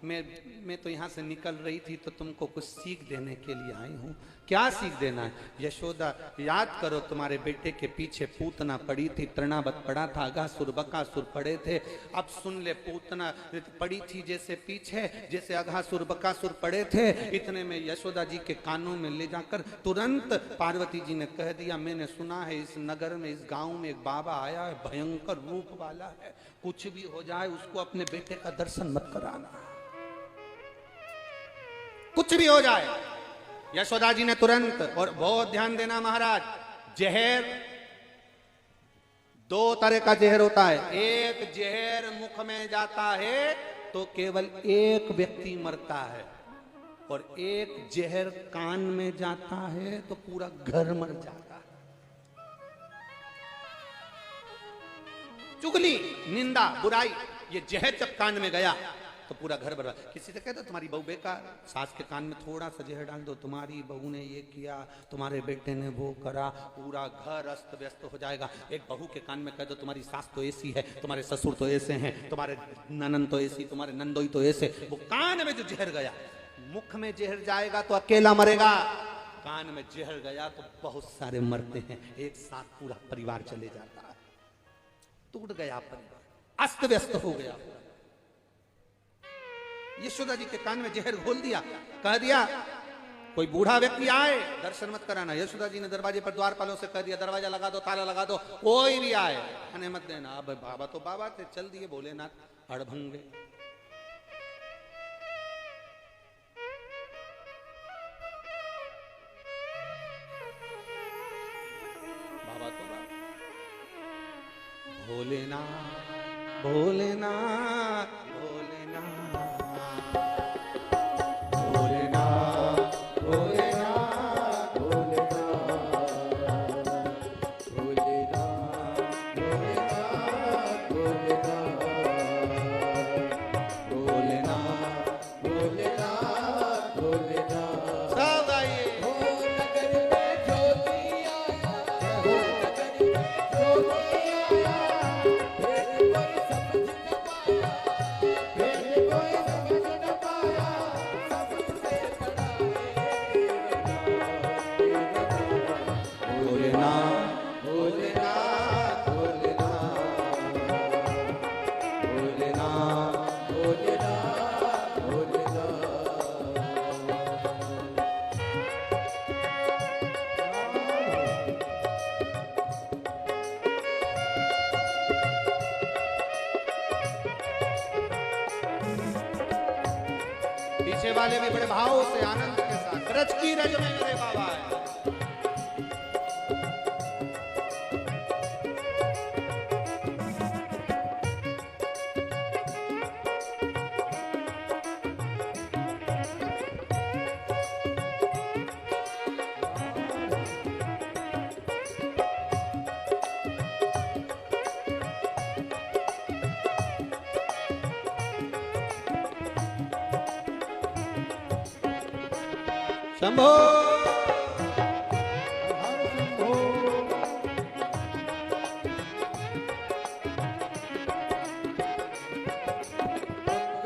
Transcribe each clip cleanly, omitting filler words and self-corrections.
मैं तो यहाँ से निकल रही थी तो तुमको कुछ सीख देने के लिए आई हूँ। क्या सीख देना है? यशोदा, याद करो तुम्हारे बेटे के पीछे पूतना पड़ी थी, तृणावत पड़ा था, अघासुर बकासुर पड़े थे। अब सुन ले, पूतना पड़ी थी जैसे पीछे, जैसे अघासुर बकासुर पड़े थे। इतने में यशोदा जी के कानों में ले जाकर तुरंत पार्वती जी ने कह दिया, मैंने सुना है इस नगर में, इस गांव में एक बाबा आया है, भयंकर रूप वाला है, कुछ भी हो जाए उसको अपने बेटे का दर्शन मत कराना, कुछ भी हो जाए। यशोदा जी ने तुरंत, और बहुत ध्यान देना महाराज, जहर दो तरह का जहर होता है। एक जहर मुख में जाता है तो केवल एक व्यक्ति मरता है, और एक जहर कान में जाता है तो पूरा घर मर जाता है। चुगली, निंदा, बुराई, ये जहर जब कान में गया तो पूरा घर बर्बाद। किसी से कहता तुम्हारी बहू बेकार, सास के कान में थोड़ा सा जहर डाल दो, तुम्हारी बहू ने ये किया, तुम्हारे बेटे ने वो करा, पूरा घर अस्त व्यस्त हो जाएगा। एक बहू के कान में कह दो तुम्हारी सास तो ऐसी है, तुम्हारे ससुर तो ऐसे हैं, तुम्हारे ननन तो ऐसी, तुम्हारे नंदोई तो ऐसे। वो कान में जो जहर गया, मुख में जहर जाएगा तो अकेला मरेगा, कान में जहर गया तो बहुत सारे मरते हैं, एक साथ पूरा परिवार चले जाता है। टूट गया परिवार, अस्त व्यस्त हो गया। यशोदा जी के कान में जहर घोल दिया, कह दिया कोई बूढ़ा व्यक्ति आए दर्शन मत कराना। यशोदा जी ने दरवाजे पर द्वारपालों से कह दिया, दरवाजा लगा दो, ताला लगा दो, कोई भी आए आने मत देना। अब बाबा तो बाबा थे, चल दिए भोलेनाथ अड़भंगे। बाबा तो बाबा, भोलेनाथ भोलेनाथ वाले भी बड़े भाव से आनंद के साथ, रज की रज में मेरे बाबा है। शंभो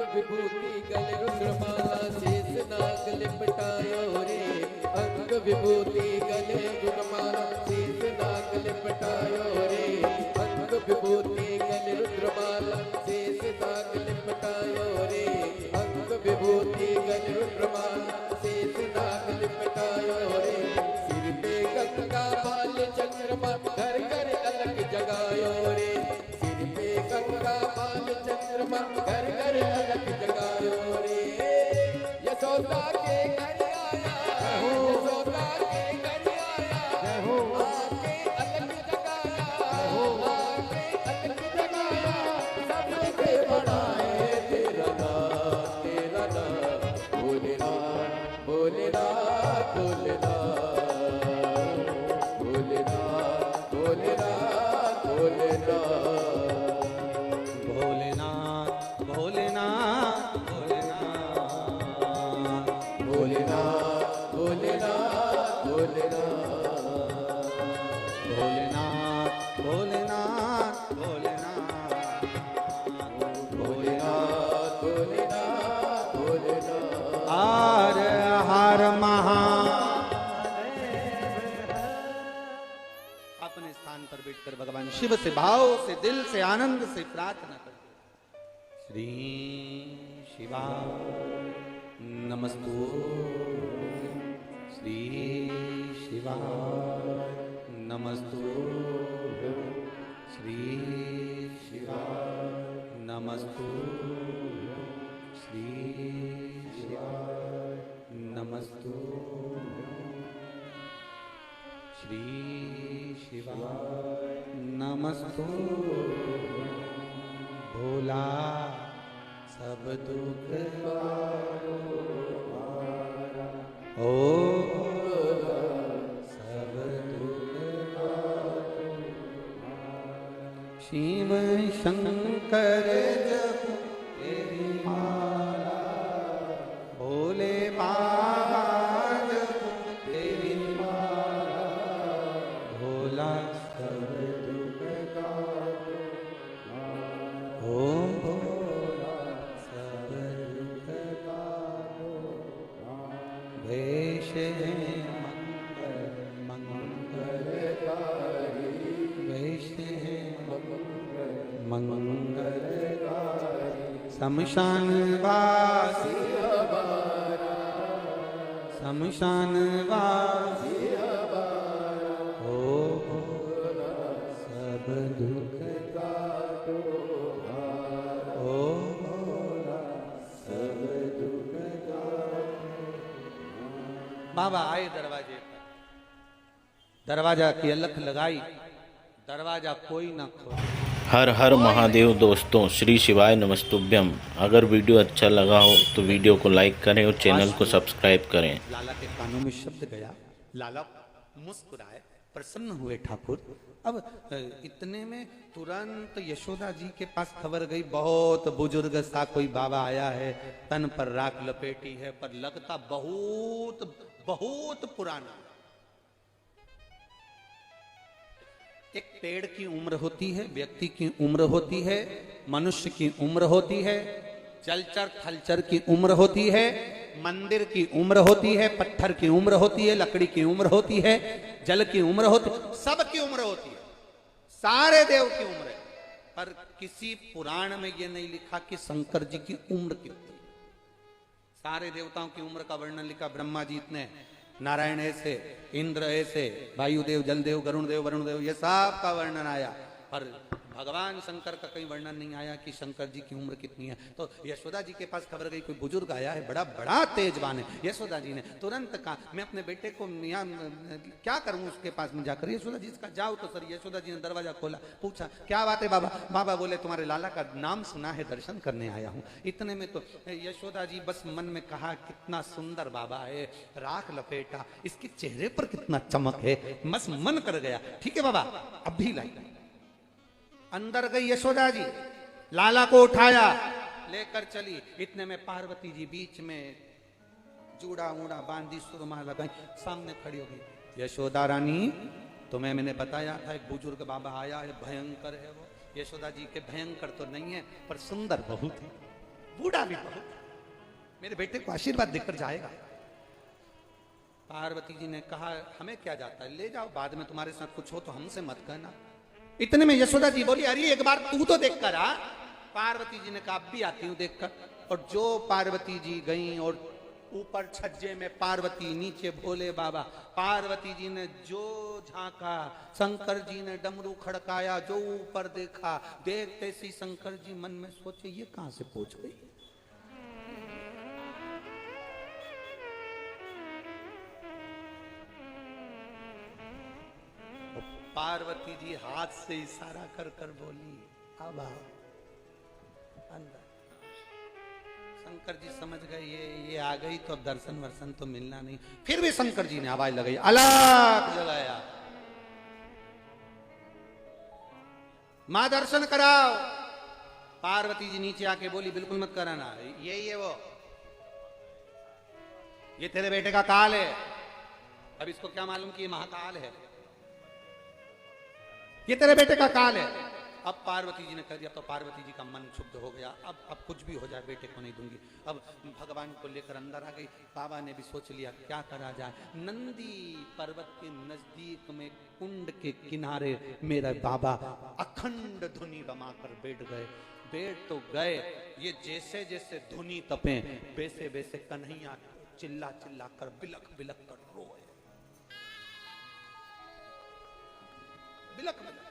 विभूति गले रुद्रमाला शेष नाग लिपटायो रे, अंग विभूति गले रुद्रमाला शेष नाग लिपटायो रे, अंग विभूति गले रुद्रमाला शेष नाग लिपटायो रे, अंग विभूति गले रुद्रमाला शेष नाग लिपटायो रे, सिर पे गंगा बाल चंद्रमा घर घर अलग जगायो रे, सिर पे गंगा बाल चंद्रमा घर घर अलग जगायो रे, यशोदा के घर आया, यशोदा के घर आया, आके अलग जगाया, आके अलग जगाया, सबसे बड़ा है तेरा नाम, तेरा नाम भोलेनाथ भोलेनाथ भोलेनाथ भोलेनाथ भोलेनाथ भोलेनाथ भोलेनाथ भोलेनाथ भोलेनाथ आर हार महा। अपने स्थान पर बैठकर भगवान शिव से भाव से दिल से आनंद से प्रार्थना करते। श्री शिवा नमस्तु। श्री शिवा नमस्तु। श्री शिवा नमस्तु। श्री शिवा नमस्तु। श्री शिवा नमस्तु। भोला सब दुख ओ सब दुख शिव शंकर जप तेरी माला। भोले बाबा जप तेरी माला। भोला सब दुख ओ भोला सब दुख वेश है मंगलकारी। वेश है मंगलकारी। शमशान वासी शमशान वासी ओ सब दुख ओ सब दुख। बाबा आए दरवाजे पर, दरवाजा की अलख लगाई, दरवाजा कोई ना खोले। हर हर महादेव। दोस्तों श्री शिवाय नमस्तुभ्यम। अगर वीडियो अच्छा लगा हो तो वीडियो को लाइक करें और चैनल को सब्सक्राइब करें। लाला के कानों में शब्द गया, लाला मुस्कुराए, प्रसन्न हुए ठाकुर। अब इतने में तुरंत यशोदा जी के पास खबर गई, बहुत बुजुर्ग सा कोई बाबा आया है, तन पर राख लपेटी है, पर लगता बहुत बहुत पुराना। एक पेड़ की उम्र होती है, व्यक्ति की उम्र होती है, मनुष्य की उम्र होती है, जलचर थलचर की उम्र होती है, मंदिर की उम्र होती है, पत्थर की उम्र होती है, लकड़ी की उम्र होती है, जल की उम्र होती है, सब की उम्र होती है, सारे देव की उम्र है। पर किसी पुराण में यह नहीं लिखा कि शंकर जी की उम्र कितनी। सारे देवताओं की उम्र का वर्णन लिखा, ब्रह्मा जी इतने, नारायण ऐसे, इंद्र ऐसे, वायुदेव, जलदेव, गरुण देव, वरुण देव, ये सब का वर्णन आया, पर भगवान शंकर का कहीं वर्णन नहीं आया कि शंकर जी की उम्र कितनी है। तो यशोदा जी के पास खबर गई कोई बुजुर्ग आया है, बड़ा बड़ा तेजवान है। यशोदा जी ने तुरंत कहा मैं अपने बेटे को यहाँ क्या करूँ उसके पास में जाकर। यशोदा जी इसका जाओ तो सर। यशोदा जी ने दरवाजा खोला, पूछा क्या बात है बाबा। बाबा बोले तुम्हारे लाला का नाम सुना है, दर्शन करने आया हूँ। इतने में तो यशोदा जी बस मन में कहा कितना सुंदर बाबा है, राख लपेटा, इसके चेहरे पर कितना चमक है, बस मन कर गया। ठीक है बाबा अब भी लाई। अंदर गई यशोदा जी, लाला को उठाया, लेकर चली। इतने में पार्वती जी बीच में जूड़ा ऊड़ा बांधी, सुरमा लगाई, सामने खड़ी हो गई। यशोदा रानी तुम्हें मैंने बताया था एक बुजुर्ग बाबा आया है, भयंकर है वो। यशोदा जी के भयंकर तो नहीं है पर सुंदर बहुत है, बूढ़ा भी बहुत। मेरे बेटे को आशीर्वाद देकर जाएगा। पार्वती जी ने कहा हमें क्या जाता है, ले जाओ, बाद में तुम्हारे साथ कुछ हो तो हमसे मत कहना। इतने में यशोदा जी बोली अरे एक बार तू तो देख कर आ। पार्वती जी ने कहा अब भी आती हूं देखकर। और जो पार्वती जी गई और ऊपर छज्जे में पार्वती, नीचे भोले बाबा। पार्वती जी ने जो झांका, शंकर जी ने डमरू खड़काया, जो ऊपर देखा, देखते सी शंकर जी मन में सोचे ये कहां से पहुंच गई। पार्वती जी हाथ से इशारा कर कर बोली अब आओ अंदर। शंकर जी समझ गए ये आ गई तो अब दर्शन वर्शन तो मिलना नहीं। फिर भी शंकर जी ने आवाज लगाई, अलग जगाया, मां दर्शन कराओ। पार्वती जी नीचे आके बोली बिल्कुल मत कराना, ये वो ये तेरे बेटे का काल है। अब इसको क्या मालूम कि ये महाकाल है, ये तेरे बेटे का काल है। अब पार्वती जी ने कह दिया तो पार्वती जी का मन क्षुब्ध हो गया। अब कुछ भी हो जाए बेटे को नहीं दूंगी। अब भगवान को लेकर अंदर आ गई। बाबा ने भी सोच लिया क्या करा जाए। नंदी पर्वत के नजदीक में कुंड के किनारे मेरा बाबा अखंड धुनी रमाकर बैठ गए। बैठ तो गए, ये जैसे जैसे धुनी तपे वैसे वैसे कन्हैया चिल्ला चिल्ला कर बिलक बिलक कर रोए। बिलक बिलक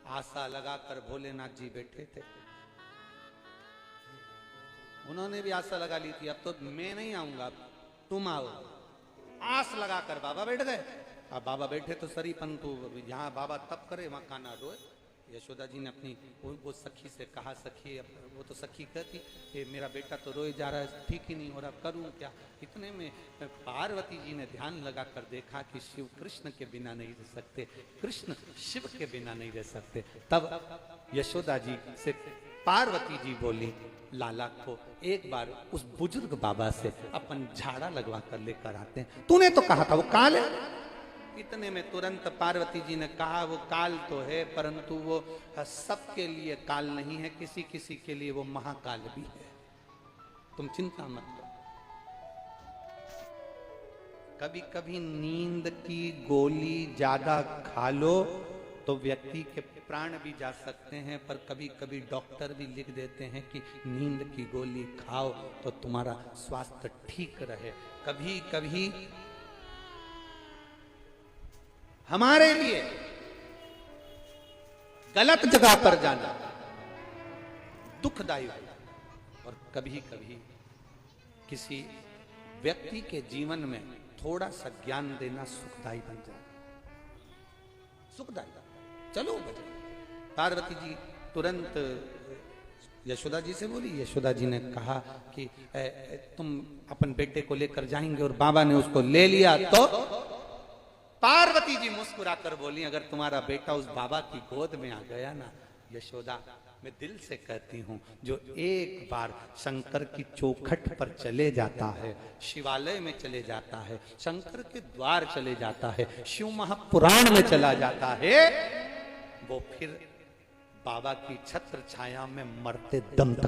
आशा लगाकर भोलेनाथ जी बैठे थे। उन्होंने भी आशा लगा ली थी अब तो मैं नहीं आऊंगा तुम आओ। आस लगाकर बाबा बैठ गए। अब बाबा बैठे तो सरी परंतु यहाँ बाबा तप करे वहां कान्हा रोए। यशोदा जी ने अपनी वो सखी से कहा, सखी वो तो सखी कहती कि मेरा बेटा तो रोए जा रहा है, ठीक ही नहीं हो रहा, करूं क्या। इतने में पार्वती जी ने ध्यान लगाकर देखा कि शिव कृष्ण के बिना नहीं रह सकते, कृष्ण शिव के बिना नहीं रह सकते। तब यशोदा जी से पार्वती जी बोली, लाला को एक बार उस बुजुर्ग बाबा से अपन झाड़ा लगवा कर लेकर आते हैं। तूने तो कहा था वो काल है। इतने में तुरंत पार्वती जी ने कहा वो काल तो है परंतु वो सबके लिए काल नहीं है, किसी किसी के लिए वो महाकाल भी है, तुम चिंता मत करो। कभी कभी नींद की गोली ज्यादा खा लो तो व्यक्ति के प्राण भी जा सकते हैं, पर कभी कभी डॉक्टर भी लिख देते हैं कि नींद की गोली खाओ तो तुम्हारा स्वास्थ्य ठीक रहे। कभी कभी हमारे लिए गलत जगह पर जाना दुखदायी है और कभी कभी किसी व्यक्ति के जीवन में थोड़ा सा ज्ञान देना सुखदायी बन जाए। सुखदायी चलो बजे। पार्वती जी तुरंत यशोदा जी से बोली। यशोदा जी ने कहा कि तुम अपन बेटे को लेकर जाएंगे और बाबा ने उसको ले लिया तो पार्वती जी मुस्कुराकर बोली, अगर तुम्हारा बेटा उस बाबा की गोद में आ गया ना यशोदा, मैं दिल से कहती हूँ जो एक बार शंकर की चौखट पर चले जाता है, शिवालय में चले जाता है, शंकर के द्वार चले जाता है, शिव महापुराण में चला जाता है, वो फिर बाबा की छत्र छाया में मरते दम तक